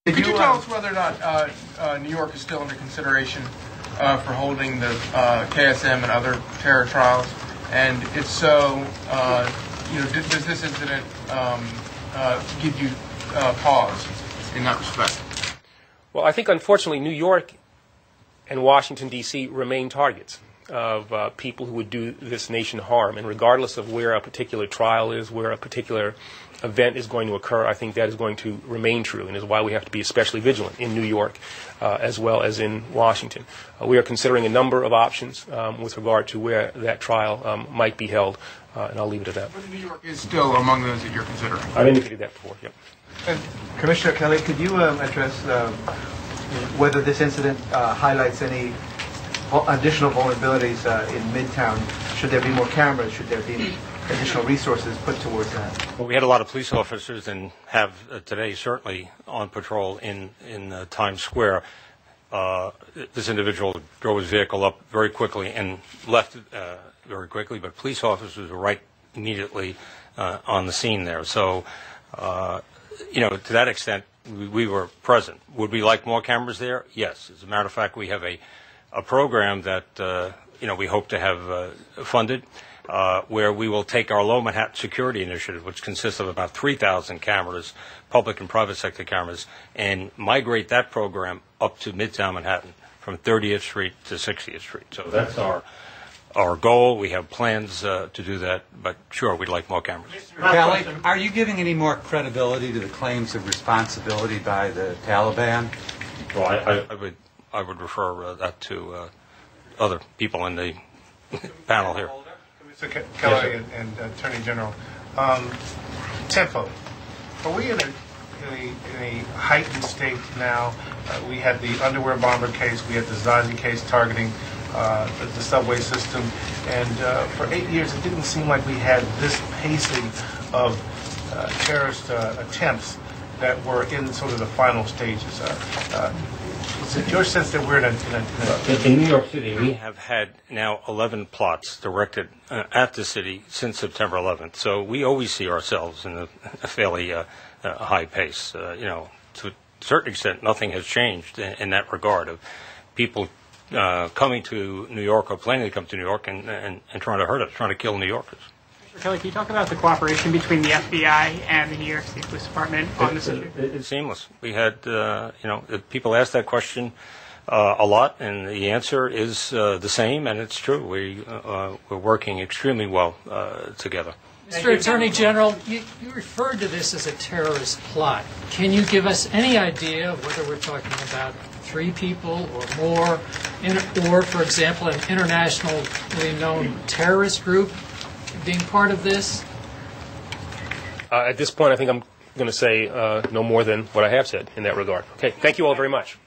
Could you tell us whether or not New York is still under consideration for holding the KSM and other terror trials? And if so, does this incident give you pause in that respect? Well, I think unfortunately New York and Washington, D.C. remain targets of people who would do this nation harm. And regardless of where a particular trial is, where a particular event is going to occur, I think that is going to remain true, and is why we have to be especially vigilant in New York as well as in Washington. We are considering a number of options with regard to where that trial might be held, and I'll leave it at that. But New York is still among those that you're considering. I've indicated that before, yep. And Commissioner Kelly, could you address whether this incident highlights any additional vulnerabilities in Midtown? Should there be more cameras? Should there be additional resources put towards that? Well, we had a lot of police officers and have today certainly on patrol in Times Square. This individual drove his vehicle up very quickly and left very quickly, but police officers were right immediately on the scene there. So, to that extent, we were present. Would we like more cameras there? Yes. As a matter of fact, we have a program that we hope to have funded, where we will take our Low Manhattan Security Initiative, which consists of about 3,000 cameras, public and private sector cameras, and migrate that program up to Midtown Manhattan from 30th Street to 60th Street. So that's our goal. We have plans to do that, but sure, we'd like more cameras. Kelly, are you giving any more credibility to the claims of responsibility by the Taliban? Well, I would refer that to other people in the panel here. Mr. Kelly and Attorney General, tempo. Are we in a heightened state now? We had the underwear bomber case. We had the Zazi case targeting the subway system. And for 8 years, it didn't seem like we had this pacing of terrorist attempts that were in sort of the final stages. Is it your sense that we're in New York City, we have had now 11 plots directed at the city since September 11th. So we always see ourselves in a fairly high pace. To a certain extent, nothing has changed in that regard of people coming to New York or planning to come to New York and trying to hurt us, trying to kill New Yorkers. Mr. Kelly, can you talk about the cooperation between the FBI and the New York State Police Department on this issue? It's seamless. We had, people ask that question a lot, and the answer is the same, and it's true. We're working extremely well together. Mr. Attorney General, you referred to this as a terrorist plot. Can you give us any idea of whether we're talking about 3 people or more, or, for example, an internationally known terrorist group being part of this? At this point, I think I'm going to say no more than what I have said in that regard. Okay, thank you all very much.